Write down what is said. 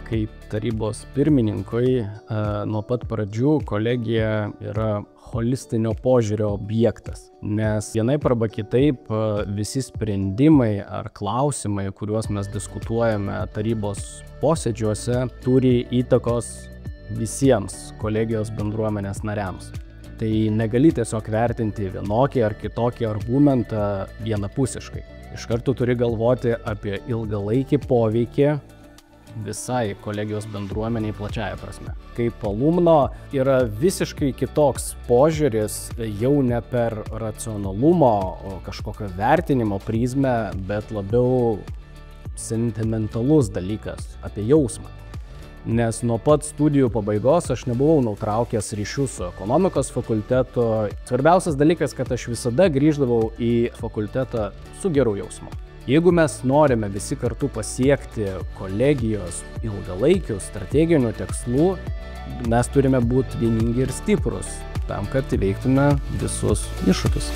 Kaip tarybos pirmininkui nuo pat pradžių kolegija yra holistinio požiūrio objektas, nes vienaip arba kitaip visi sprendimai ar klausimai, kuriuos mes diskutuojame tarybos posėdžiuose, turi įtakos visiems kolegijos bendruomenės nariams. Tai negali tiesiog vertinti vienokį ar kitokį argumentą vienapusiškai. Iš karto turi galvoti apie ilgalaikį poveikį visai kolegijos bendruomeniai plačiaja prasme. Kaip alumno yra visiškai kitoks požiūris jau ne per racionalumo, kažkokio vertinimo prizmę, bet labiau sentimentalus dalykas apie jausmą. Nes nuo pat studijų pabaigos aš nebuvau nutraukęs ryšių su ekonomikos fakultetu. Svarbiausias dalykas, kad aš visada grįždavau į fakultetą su geru jausmu. Jeigu mes norime visi kartu pasiekti kolegijos ilgalaikių strateginių tikslų, mes turime būti vieningi ir stiprus tam, kad įveiktume visus iššūkius.